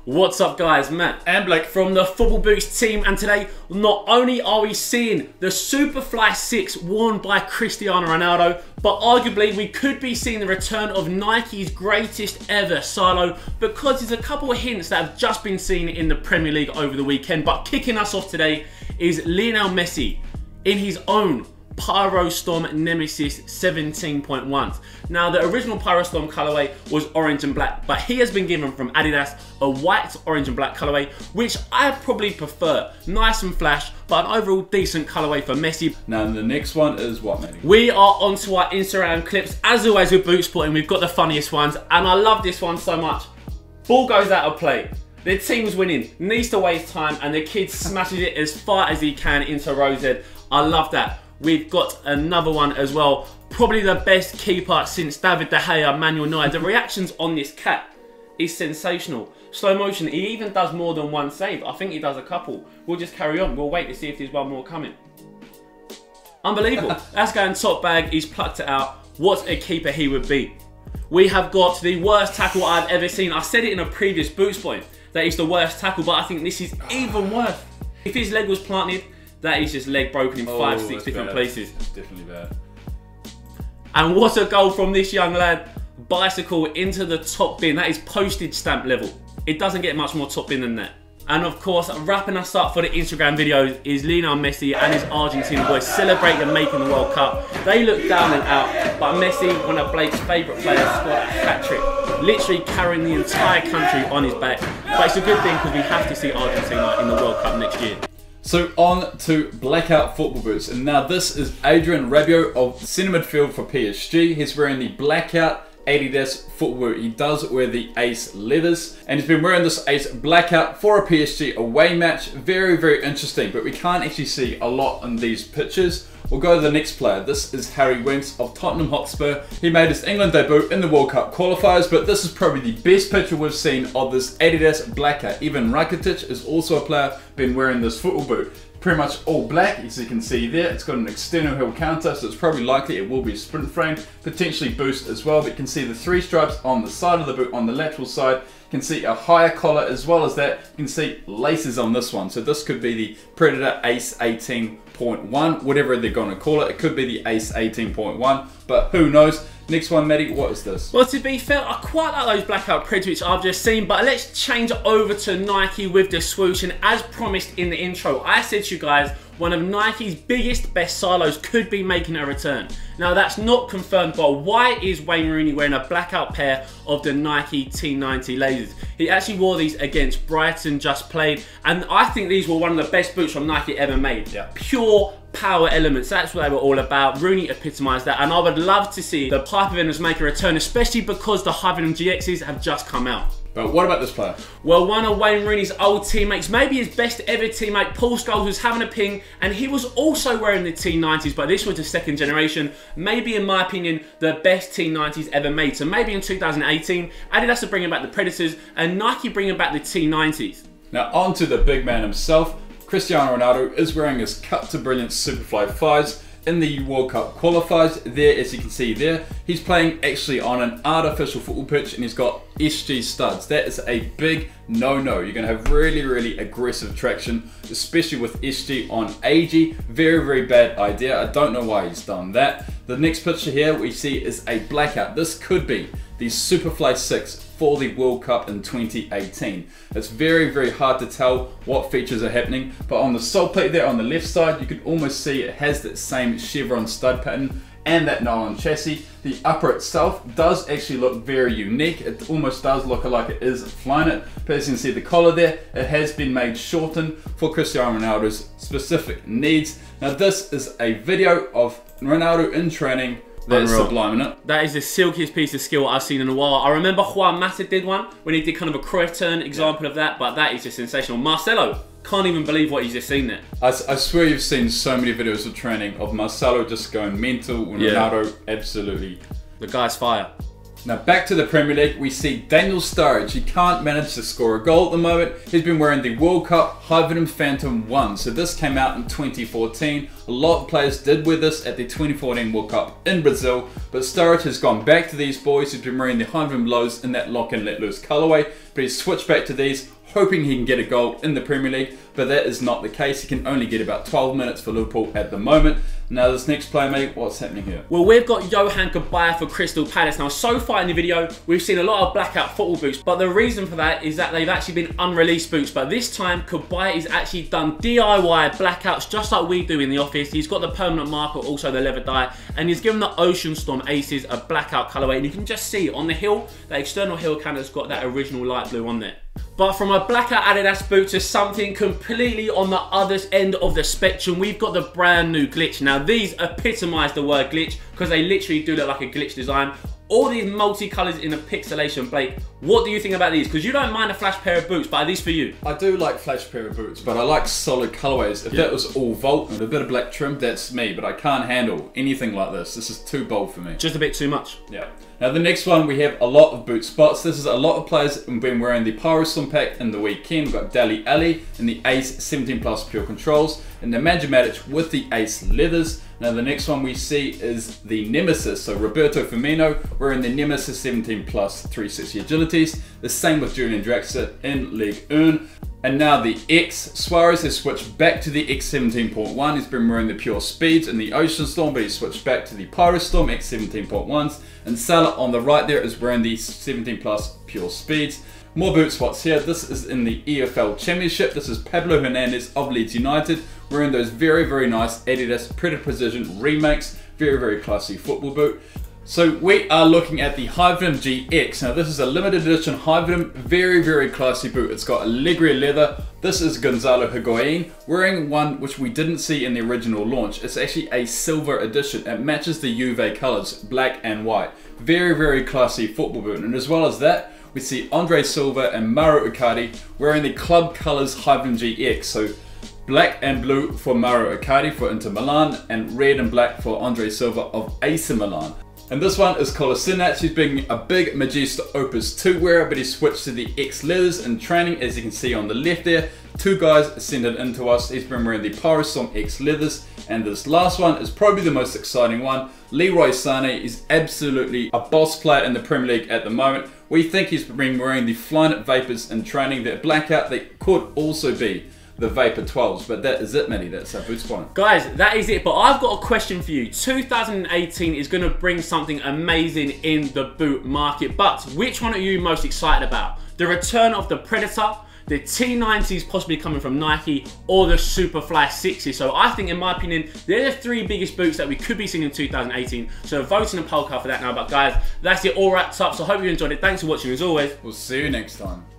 What's up guys, Matt and Blake from the Football Boots team, and today not only are we seeing the Superfly 6 worn by Cristiano Ronaldo, but arguably we could be seeing the return of Nike's greatest ever silo, because there's a couple of hints that have just been seen in the Premier League over the weekend. But kicking us off today is Lionel Messi in his own Pyrostorm Nemesis 17.1. Now the original Pyrostorm colorway was orange and black, but he has been given from Adidas a white, orange and black colorway, which I probably prefer. Nice and flash, but an overall decent colorway for Messi. Now the next one is what, matey? We are onto our Instagram clips. As always with Boot Sporting, we've got the funniest ones, and I love this one so much. Ball goes out of play. The team's winning, needs to waste time, and the kid smashes it as far as he can into Rosed. I love that. We've got another one as well. Probably the best keeper since David De Gea, Manuel Neuer. The reactions on this cat is sensational. Slow motion, he even does more than one save. I think he does a couple. We'll just carry on. We'll wait to see if there's one more coming. Unbelievable. That's going top bag. He's plucked it out. What a keeper he would be. We have got the worst tackle I've ever seen. I said it in a previous Boot Sporting that he's the worst tackle, but I think this is even worse. If his leg was planted, that is just leg broken in 5-6 different places. It's definitely bad. And what a goal from this young lad. Bicycle into the top bin. That is postage stamp level. It doesn't get much more top bin than that. And of course, wrapping us up for the Instagram videos is Lionel Messi and his Argentine boys celebrating making the World Cup. They look down and out, but Messi, one of Blake's favourite players, scored a hat-trick, literally carrying the entire country on his back. But it's a good thing because we have to see Argentina in the World Cup next year. So on to Blackout Football Boots, and now this is Adrien Rabiot of centre midfield for PSG. He's wearing the Blackout adidas football boot. He does wear the Ace leathers, and he's been wearing this Ace Blackout for a PSG away match. Very, very interesting, but we can't actually see a lot in these pictures. We'll go to the next player. This is Wentz of Tottenham Hotspur. He made his England debut in the World Cup qualifiers, but this is probably the best picture we've seen of this Adidas Blackout. Even Rakitic is also a player been wearing this football boot. Pretty much all black, as you can see there. It's got an external heel counter, so it's probably likely it will be sprint frame, potentially boost as well. But you can see the 3 stripes on the side of the boot on the lateral side. You can see a higher collar as well as that. You can see laces on this one. So this could be the Predator Ace 18.1, whatever they're going to call it. It could be the Ace 18.1, but who knows. Next one, Matty, what is this? Well, to be fair, I quite like those Blackout Predators which I've just seen, but let's change over to Nike with the swoosh. And as promised in the intro, I said to you guys, one of Nike's biggest, best silos could be making a return. Now that's not confirmed, but why is Wayne Rooney wearing a blackout pair of the Nike T90 lasers? He actually wore these against Brighton, just played, and I think these were one of the best boots from Nike ever made. Yeah. Pure power elements, that's what they were all about. Rooney epitomised that, and I would love to see the Piper Venoms make a return, especially because the High Venom GXs have just come out. But what about this player? Well, one of Wayne Rooney's old teammates, maybe his best ever teammate, Paul Scholes, was having a ping, and he was also wearing the T90s, but this was the second generation. Maybe, in my opinion, the best T90s ever made. So maybe in 2018, Adidas are bringing back the Predators, and Nike bringing back the T90s. Now on to the big man himself. Cristiano Ronaldo is wearing his Cut to Brilliant Superfly 5s in the World Cup qualifiers. There, as you can see there, he's playing actually on an artificial football pitch, and he's got SG studs. That is a big no-no. You're going to have really, really aggressive traction, especially with SG on AG. Very, very bad idea. I don't know why he's done that. The next picture here we see is a blackout. This could be the Superfly 6 for the World Cup in 2018. It's very, very hard to tell what features are happening, but on the sole plate there on the left side, you can almost see it has that same chevron stud pattern and that nylon chassis. The upper itself does actually look very unique. It almost does look like it is Flyknit, but as you can see the collar there, it has been made shortened for Cristiano Ronaldo's specific needs. Now this is a video of Ronaldo in training. That's sublime, isn't it? That is the silkiest piece of skill I've seen in a while. I remember Juan Mata did one when he did kind of a Cruyff turn example of that, but that is just sensational. Marcelo, can't even believe what he's just seen there. I swear you've seen so many videos of training of Marcelo just going mental when Ronaldo absolutely... The guy's fire. Now back to the Premier League, we see Daniel Sturridge. He can't manage to score a goal at the moment. He's been wearing the World Cup Hivenham Phantom 1. So this came out in 2014. A lot of players did wear this at the 2014 World Cup in Brazil, but Sturridge has gone back to these boys. He's been wearing the Hivenham lows in that lock and let loose colourway, but he's switched back to these, hoping he can get a goal in the Premier League, but that is not the case. He can only get about 12 minutes for Liverpool at the moment. Now this next player, mate, what's happening here? Well, we've got Johan Kabaya for Crystal Palace. Now, so far in the video, we've seen a lot of blackout football boots, but the reason for that is that they've actually been unreleased boots, but this time, Kabaya is actually done DIY blackouts just like we do in the office. He's got the permanent marker, also the leather dye, and he's given the Ocean Storm Aces a blackout colourway, and you can just see on the heel, the external heel canter's got that original light blue on there. But from a blackout Adidas boot to something completely on the other end of the spectrum, we've got the brand new glitch. Now these epitomise the word glitch because they literally do look like a glitch design. All these multicolours in a pixelation, Blake. What do you think about these? Because you don't mind a flash pair of boots, but are these for you? I do like flash pair of boots, but I like solid colourways. If that was all Volt and a bit of black trim, that's me. But I can't handle anything like this. This is too bold for me. Just a bit too much. Yeah. Now the next one, we have a lot of boot spots. This is a lot of players who've been wearing the Pyrostorm pack in the weekend. We've got Dali Ali in the Ace 17 Plus Pure Controls and the Mangimatic with the Ace Leathers. Now the next one we see is the Nemesis. So Roberto Firmino wearing the Nemesis 17 Plus 360 Agilities. The same with Julian Draxler in Ligue 1. And now the X. Suarez has switched back to the X 17.1. He's been wearing the Pure Speeds and the Ocean Storm, but he's switched back to the Pyrostorm X 17.1s. And Salah on the right there is wearing the 17 Plus Pure Speeds. More boot spots here. This is in the EFL Championship. This is Pablo Hernandez of Leeds United wearing those very, very nice Adidas Predator Precision remakes. Very, very classy football boot. So we are looking at the Hivenham GX. Now this is a limited edition Hivenham, very, very classy boot. It's got Allegria leather. This is Gonzalo Higuain wearing one which we didn't see in the original launch. It's actually a silver edition. It matches the Juve colours, black and white. Very, very classy football boot. And as well as that, we see Andre Silva and Mauro Icardi wearing the club colours Hivenham GX. So black and blue for Mauro Icardi for Inter Milan and red and black for Andre Silva of AC Milan. And this one is Kolasinac. He's being a big Magista Opus 2 wearer, but he switched to the X Leathers in training, as you can see on the left there. Two guys sent it in to us. He's been wearing the Pyrostorm X Leathers. And this last one is probably the most exciting one. Leroy Sané is absolutely a boss player in the Premier League at the moment. We think he's been wearing the Flyknit Vapors in training. That blackout, they could also be the Vapor 12s, but that is it, Matty. That's our boot spot. Guys, that is it, but I've got a question for you. 2018 is going to bring something amazing in the boot market, but which one are you most excited about? The return of the Predator, the T90s possibly coming from Nike, or the Superfly 60s? So I think, in my opinion, they're the three biggest boots that we could be seeing in 2018. So vote in the poll card for that now. But guys, that's it all wrapped up. So I hope you enjoyed it. Thanks for watching as always. We'll see you next time.